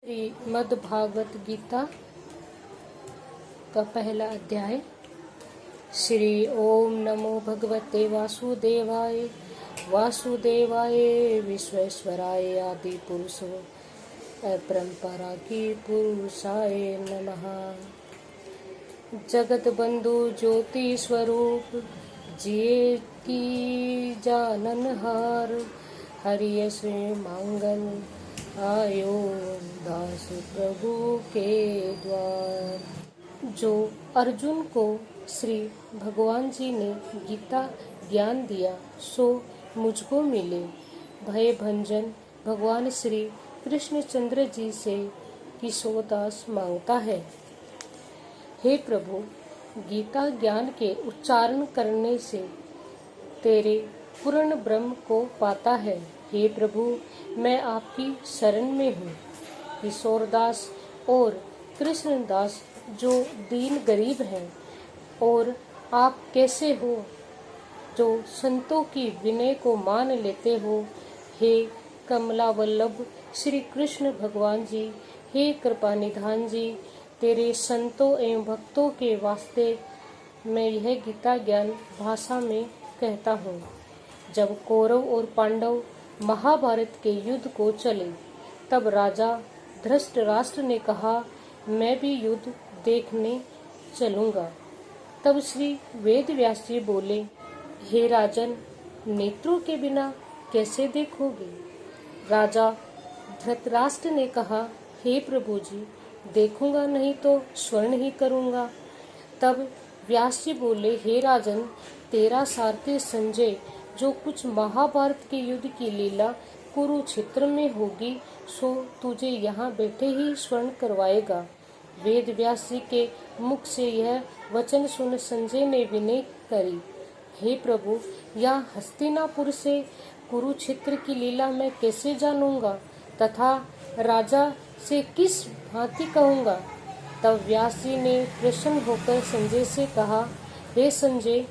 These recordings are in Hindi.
श्रीमद् भागवत गीता का पहला अध्याय। श्री ओम नमो भगवते वासुदेवाय वासुदेवाय विश्वेश्वराय आदि पुरुष परंपरा की पुरुषाय नमः। जगत बंधु ज्योति स्वरूप जिये की जाननहार हरि श्री मांगल आयो दास प्रभु के द्वार। जो अर्जुन को श्री भगवान जी ने गीता ज्ञान दिया सो मुझको मिले। भय भंजन भगवान श्री कृष्णचंद्र जी से किशोरदास मांगता है। हे प्रभु, गीता ज्ञान के उच्चारण करने से तेरे पूर्ण ब्रह्म को पाता है। हे प्रभु, मैं आपकी शरण में हूँ। किशोरदास और कृष्णदास जो दीन गरीब हैं, और आप कैसे हो जो संतों की विनय को मान लेते हो। हे कमला वल्लभ श्री कृष्ण भगवान जी, हे कृपा निधान जी, तेरे संतों एवं भक्तों के वास्ते मैं यह गीता ज्ञान भाषा में कहता हूँ। जब कौरव और पांडव महाभारत के युद्ध को चले, तब राजा धृतराष्ट्र ने कहा, मैं भी युद्ध देखने चलूंगा। तब श्री वेद व्यास जी बोले, हे राजन, नेत्रों के बिना कैसे देखोगे। राजा धृतराष्ट्र ने कहा, हे प्रभु जी, देखूंगा नहीं तो स्वर्ण ही करूंगा। तब व्यास जी बोले, हे राजन, तेरा सारथी संजय जो कुछ महाभारत के युद्ध की लीला कुरुक्षेत्र में होगी सो तुझे यहाँ बैठे ही स्वर्ण करवाएगा। वेद व्यास जी के मुख से यह वचन सुन संजय ने विनय करी, हे प्रभु, यहाँ हस्तिनापुर से कुरुक्षेत्र की लीला मैं कैसे जानूंगा तथा राजा से किस भांति कहूँगा। तब व्यास जी ने प्रसन्न होकर संजय से कहा, हे संजय,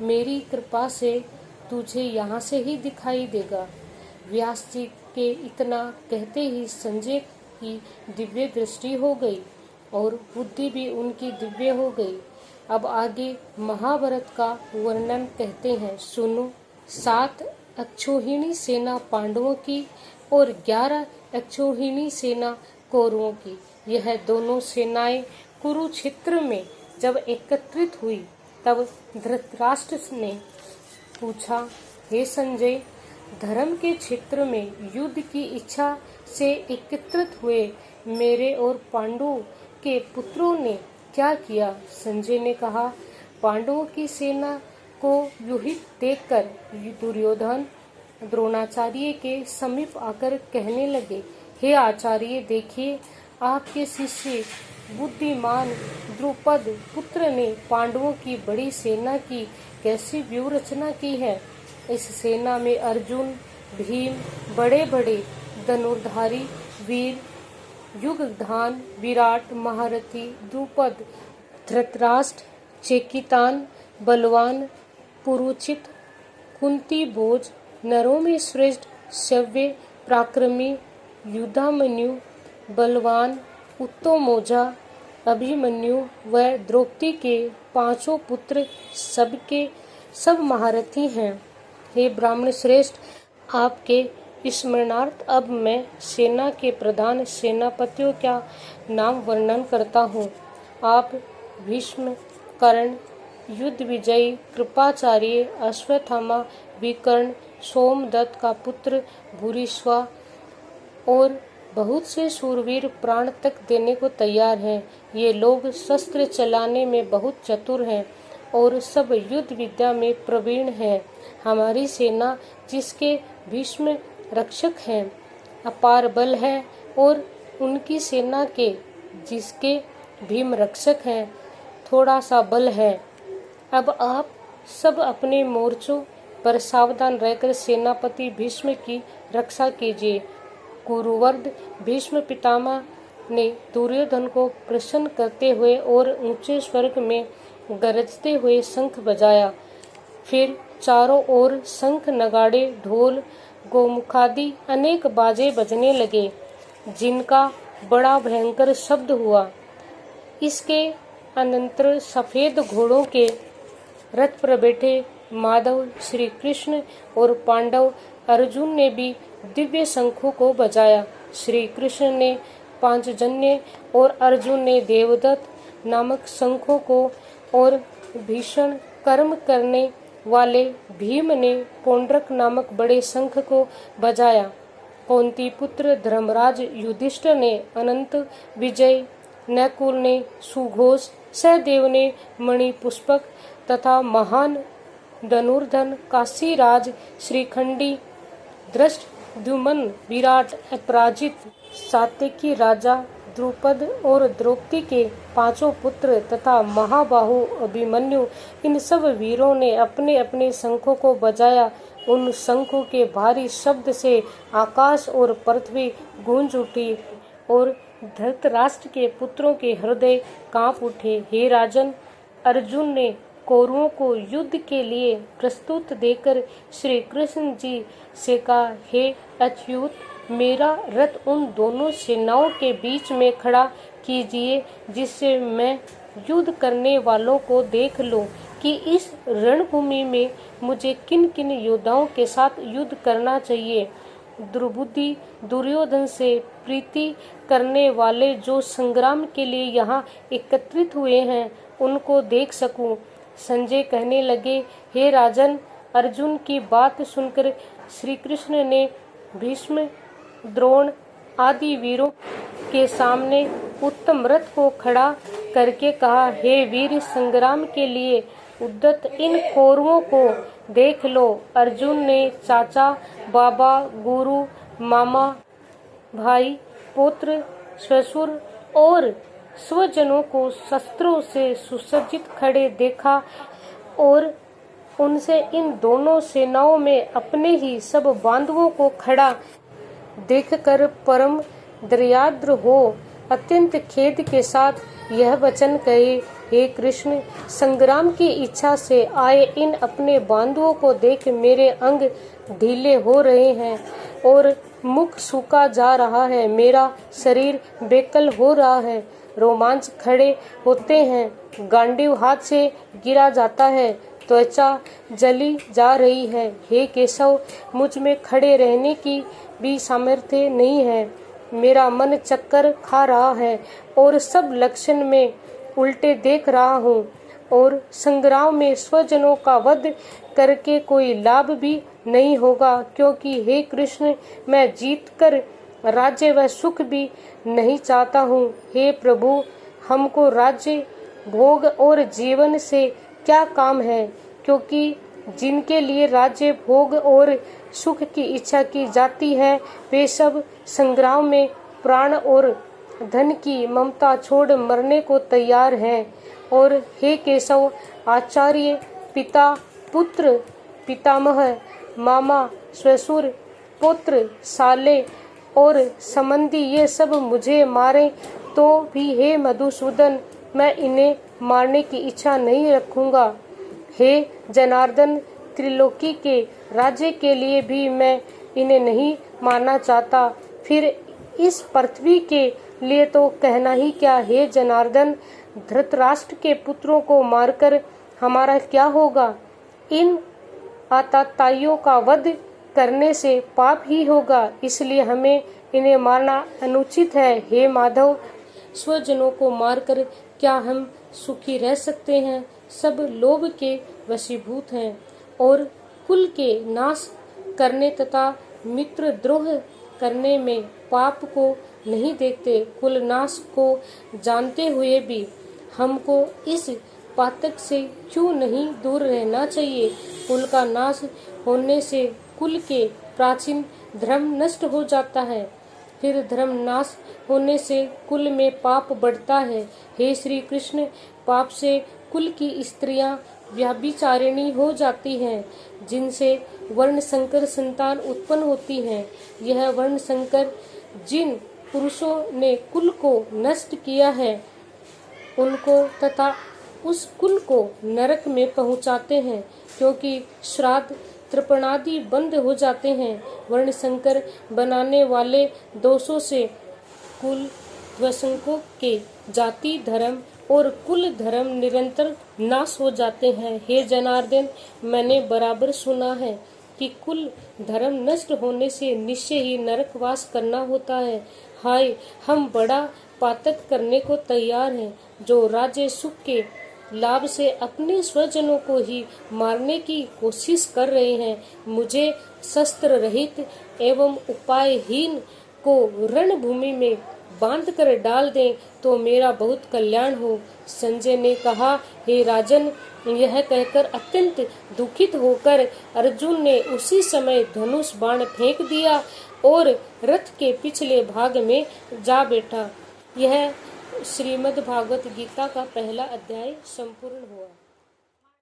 मेरी कृपा से तुझे यहाँ से ही दिखाई देगा। व्यास जी के इतना कहते ही संजय की दिव्य दृष्टि हो गई और बुद्धि भी उनकी दिव्य हो गई। अब आगे महाभारत का वर्णन कहते हैं, सुनो। 7 अक्षौहिणी सेना पांडवों की और 11 अक्षौहिणी सेना कौरवों की, यह दोनों सेनाएं कुरुक्षेत्र में जब एकत्रित हुई, तब धृतराष्ट्र ने पूछा, हे संजय, धर्म के क्षेत्र में युद्ध की इच्छा से एकत्रित हुए मेरे और पांडवों के पुत्रों ने क्या किया। संजय ने कहा, पांडवों की सेना को व्यूहित देखकर दुर्योधन द्रोणाचार्य के समीप आकर कहने लगे, हे आचार्य, देखिए, आपके शिष्य बुद्धिमान द्रुपद पुत्र ने पांडवों की बड़ी सेना की कैसी व्यूह रचना की है। इस सेना में अर्जुन, भीम, बड़े बड़े धनुर्धारी वीर, युगधान, विराट, महारथी, द्रुपद, धृतराष्ट्र, चेकितान, बलवान, पुरुचित, कुंती भोज, नरों में श्रेष्ठ, शव्य, पराक्रमी, युद्धामन्यु, बलवान, उत्तमौजा, अभिमन्यु व द्रौपदी के 5 पुत्र सबके सब महारथी हैं। हे ब्राह्मण श्रेष्ठ, आपके स्मरणार्थ अब मैं सेना के प्रधान सेनापतियों का नाम वर्णन करता हूँ। आप भीष्म, कर्ण, युद्ध विजयी, कृपाचार्य, अश्वत्थामा, विकर्ण, सोमदत्त का पुत्र भूरिश्वा और बहुत से शूरवीर प्राण तक देने को तैयार हैं। ये लोग शस्त्र चलाने में बहुत चतुर हैं और सब युद्ध विद्या में प्रवीण हैं। हमारी सेना, जिसके भीष्म रक्षक हैं, अपार बल है, और उनकी सेना के, जिसके भीम रक्षक हैं, थोड़ा सा बल है। अब आप सब अपने मोर्चों पर सावधान रहकर सेनापति भीष्म की रक्षा कीजिए। कुरुवृद्ध भीष्म पितामह ने दुर्योधन को प्रसन्न करते हुए और ऊंचे स्वर्ग में गरजते हुए शंख बजाया। फिर चारों ओर शंख, नगाड़े, ढोल, गोमुखादि अनेक बाजे बजने लगे, जिनका बड़ा भयंकर शब्द हुआ। इसके अनंतर सफेद घोड़ों के रथ पर बैठे माधव, श्री कृष्ण और पांडव अर्जुन ने भी दिव्य शंखों को बजाया। श्री कृष्ण ने पांचजन्य और अर्जुन ने देवदत्त नामक शंखों को और भीषण कर्म करने वाले भीम ने पौंड्रक नामक बड़े शंख को बजाया। कौंती पुत्र धर्मराज युधिष्ठिर ने अनंत विजय, नकुल ने सुघोष, सहदेव ने मणिपुष्पक तथा महान धनुर्धन काशीराज, श्रीखंडी, धृष्टद्युम्न, विराट, अपराजित, सात्यकी राजा द्रुपद और द्रौपदी के पांचों पुत्र तथा महाबाहु अभिमन्यु, इन सब वीरों ने अपने अपने शंखों को बजाया। उन शंखों के भारी शब्द से आकाश और पृथ्वी गूंज उठी और धृतराष्ट्र के पुत्रों के हृदय कांप उठे। हे राजन, अर्जुन ने कौरवों को युद्ध के लिए प्रस्तुत देकर श्री कृष्ण जी से कहा, हे अच्युत, मेरा रथ उन दोनों सेनाओं के बीच में खड़ा कीजिए, जिससे मैं युद्ध करने वालों को देख लूं कि इस रणभूमि में मुझे किन किन योद्धाओं के साथ युद्ध करना चाहिए। दुर्बुद्धि दुर्योधन से प्रीति करने वाले जो संग्राम के लिए यहाँ एकत्रित हुए हैं, उनको देख सकूं। संजय कहने लगे, हे राजन, अर्जुन की बात सुनकर श्री कृष्ण ने भीष्म, द्रोण आदि वीरों के सामने उत्तम रथ को खड़ा करके कहा, हे वीर, संग्राम के लिए उद्यत इन कौरवों को देख लो। अर्जुन ने चाचा, बाबा, गुरु, मामा, भाई, पुत्र, ससुर और स्वजनों को शस्त्रों से सुसज्जित खड़े देखा और उनसे इन दोनों सेनाओं में अपने ही सब बांधवों को खड़ा देखकर परम दयाद्र हो अत्यंत खेद के साथ यह वचन कहे, हे कृष्ण, संग्राम की इच्छा से आए इन अपने बांधवों को देख मेरे अंग ढीले हो रहे हैं और मुख सूखा जा रहा है, मेरा शरीर बेकल हो रहा है, रोमांच खड़े होते हैं, गांडीव हाथ से गिरा जाता है, त्वचा जली जा रही है। हे केशव, मुझ में खड़े रहने की भी सामर्थ्य नहीं है, मेरा मन चक्कर खा रहा है और सब लक्षण में उल्टे देख रहा हूँ और संग्राम में स्वजनों का वध करके कोई लाभ भी नहीं होगा, क्योंकि हे कृष्ण, मैं जीत कर राज्य व सुख भी नहीं चाहता हूँ। हे प्रभु, हमको राज्य, भोग और जीवन से क्या काम है, क्योंकि जिनके लिए राज्य, भोग और सुख की इच्छा की जाती है, वे सब संग्राम में प्राण और धन की ममता छोड़ मरने को तैयार हैं। और हे केशव, आचार्य, पिता, पुत्र, पितामह, मामा, ससुर, पुत्र, साले और संबंधी ये सब मुझे मारे तो भी हे मधुसूदन, मैं इन्हें मारने की इच्छा नहीं रखूंगा। हे जनार्दन, त्रिलोकी के राज्य के लिए भी मैं इन्हें नहीं मारना चाहता, फिर इस पृथ्वी के लिए तो कहना ही क्या। हे जनार्दन, धृतराष्ट्र के पुत्रों को मारकर हमारा क्या होगा, इन आतताइयों का वध करने से पाप ही होगा, इसलिए हमें इन्हें मारना अनुचित है। हे माधव, स्वजनों को मारकर क्या हम सुखी रह सकते हैं। सब लोभ के वशीभूत हैं और कुल के नाश करने तथा मित्र द्रोह करने में पाप को नहीं देखते। कुल नाश को जानते हुए भी हमको इस पातक से क्यों नहीं दूर रहना चाहिए। कुल का नाश होने से कुल के प्राचीन धर्म नष्ट हो जाता है, फिर धर्म नाश होने से कुल में पाप बढ़ता है। हे श्री कृष्ण, पाप से कुल की स्त्रियां व्यभिचारिणी हो जाती हैं, जिनसे वर्ण संकर संतान उत्पन्न होती हैं। यह वर्ण संकर जिन पुरुषों ने कुल को नष्ट किया है, उनको तथा उस कुल को नरक में पहुंचाते हैं, क्योंकि श्राद्ध तर्पणादि बंद हो जाते हैं। वर्ण संकर बनाने वाले दोषों से कुल ध्वंसकों के जाति धर्म और कुल धर्म निरंतर नाश हो जाते हैं। हे जनार्दन, मैंने बराबर सुना है कि कुल धर्म नष्ट होने से निश्चय ही नरकवास करना होता है। हाय, हम बड़ा पातक करने को तैयार हैं, जो राज्य सुख के लाभ से अपने स्वजनों को ही मारने की कोशिश कर रहे हैं। मुझे शस्त्र रहित एवं उपायहीन को रणभूमि में बांध कर डाल दें तो मेरा बहुत कल्याण हो। संजय ने कहा, हे राजन, यह कहकर अत्यंत दुखित होकर अर्जुन ने उसी समय धनुष बाण फेंक दिया और रथ के पिछले भाग में जा बैठा। यह श्रीमद् भागवत गीता का पहला अध्याय संपूर्ण हुआ।